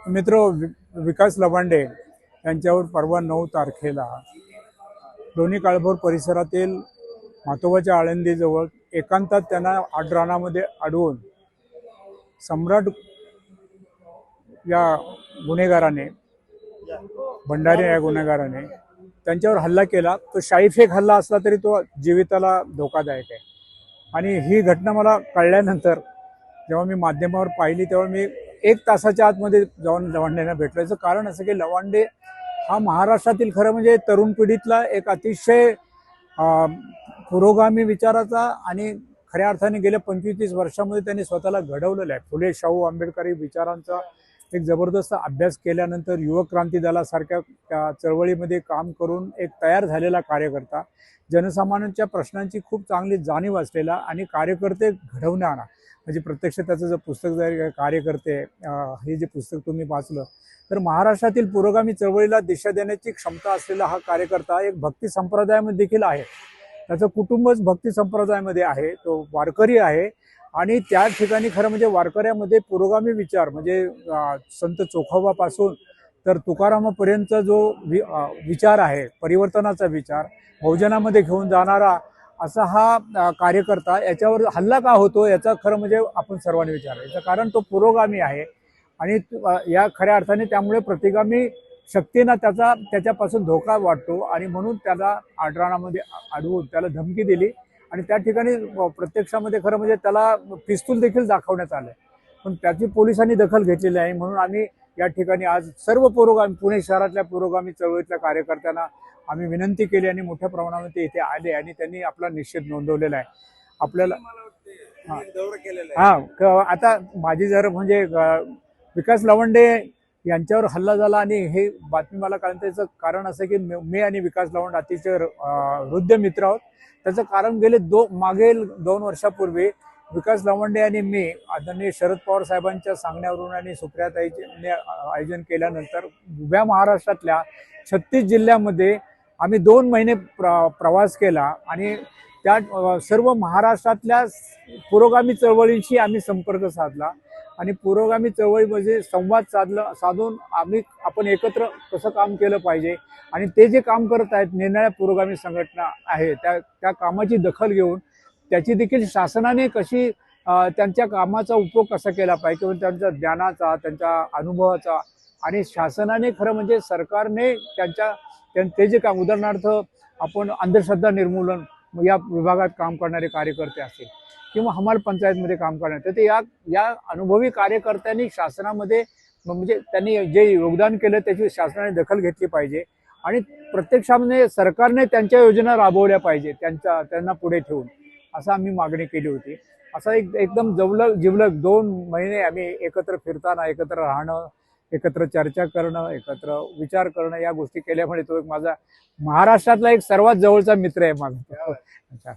मित्र विकास लवांडे यांच्यावर परवा 9 तारखेला दोन्ही काळभोर परिसरातील मातोबाच्या आळंदीजवळ एकांतात त्यांना आडरानामध्ये अडवून सम्राट या गुन्हेगाराने, भंडारी या गुन्हेगाराने त्यांच्यावर हल्ला केला। तो शाईफेक हल्ला असला तरी तो जीविताला धोकादायक आहे। आणि ही घटना मला कळल्यानंतर जेव्हा मी माध्यमावर पाहिली तेव्हा मी 1 तासाच्या आतमध्ये जाऊन लवांडेंना भेटलो। याचं कारण असं की लवांडे हा महाराष्ट्रातील खरं म्हणजे तरुण पिढीतला एक अतिशय पुरोगामी विचाराचा आणि खऱ्या अर्थाने गेल्या 25-30 वर्षांमध्ये त्यांनी स्वतःला घडवलेलं आहे। फुले शाहू आंबेडकरी विचारांचा एक जबरदस्त अभ्यास केल्यानंतर युवक क्रांती दलासारख्या चळवळीमध्ये काम करून एक तयार झालेला कार्यकर्ता, जनसामान्यांच्या प्रश्नांची खूप चांगली जाणीव असलेला आणि कार्यकर्ते घडवणारा, म्हणजे प्रत्यक्ष त्याचं जर पुस्तक जर कार्यकर्ते हे जे पुस्तक तुम्ही वाचलं तर महाराष्ट्रातील पुरोगामी चळवळीला दिशा देण्याची क्षमता असलेला हा कार्यकर्ता एक भक्ती संप्रदायामध्ये देखील आहे। त्याचं कुटुंबच भक्ती संप्रदायामध्ये आहे, तो वारकरी आहे। आणि त्या ठिकाणी खरं म्हणजे वारकऱ्यामध्ये पुरोगामी विचार म्हणजे संत चोखोबापासून तर तुकारामापर्यंत जो विचार आहे, परिवर्तनाचा विचार बहुजनामध्ये घेऊन जाणारा असा हा कार्यकर्ता, याच्यावर हल्ला का होतो याचा खरं म्हणजे आपण सर्वांनी विचार याचं कारण तो पुरोगामी आहे। आणि या खऱ्या अर्थाने त्यामुळे प्रतिगामी शक्तींना त्याच्यापासून धोका वाटतो आणि म्हणून त्याला आडरानामध्ये अडवून त्याला धमकी दिली आणि त्या ठिकाणी प्रत्यक्षामध्ये खरं म्हणजे त्याला पिस्तूल देखील दाखवण्यात आलं, पण त्याची पोलिसांनी दखल घेतलेली आहे। म्हणून आम्ही या ठिकाणी आज सर्व पुरोगामी पुणे शहरातल्या पुरोगामी चळवळीतल्या कार्यकर्त्यांना आम्ही विनंती केली आणि मोठ्या प्रमाणामध्ये इथे आले आणि त्यांनी आपला निषेध नोंदवलेला आहे। आपल्याला आता माझी जर म्हणजे विकास लवांडे यांच्यावर हल्ला झाला आणि हे बातमी मला कळण्याचं कारण असं की मी आणि विकास लवांडे अतिशय हृदय मित्र आहोत। त्याचं कारण गेले मागील 2 वर्षापूर्वी विकास लवांडे आणि मी आदरणीय शरद पवार साहेबांच्या सांगण्यावरून आणि सुप्रियाताईंनी आयोजन केल्यानंतर उभ्या महाराष्ट्रातल्या 36 जिल्ह्यामध्ये आम्ही 2 महिने प्रवास केला आणि त्या सर्व महाराष्ट्रातल्या पुरोगामी चळवळींशी आम्ही संपर्क साधला आणि पुरोगामी चळवळीमध्ये संवाद साधून आपण एकत्र कसं काम केलं पाहिजे आणि ते जे काम करत आहेत निर्णय पुरोगामी संघटना आहे त्या कामाची दखल घेऊन त्याची देखील शासनाने कशी त्यांच्या कामाचा उपयोग कसा केला पाहिजे किंवा त्यांच्या ज्ञानाचा, त्यांच्या अनुभवाचा, आणि शासनाने खरं म्हणजे सरकारने ते जे काम, उदाहरणार्थ आपण अंधश्रद्धा निर्मूलन या विभागात काम करणारे कार्यकर्ते असतील किंवा हमाल पंचायतमध्ये काम करणारे, तर ते या अनुभवी कार्यकर्त्यांनी शासनामध्ये म्हणजे त्यांनी जे योगदान केलं त्याची शासनाने दखल घेतली पाहिजे आणि प्रत्यक्षामध्ये सरकारने त्यांच्या योजना राबवल्या पाहिजे त्यांना पुढे ठेवून, असं आम्ही मागणी केली होती। असा एकदम जिवलग 2 महिने आम्ही एकत्र फिरताना, एकत्र राहणं, एकत्र चर्चा करणं, एकत्र विचार करणं या गोष्टी केल्यामुळे तो एक माझा महाराष्ट्रातला एक सर्वात जवळचा मित्र आहे माझा।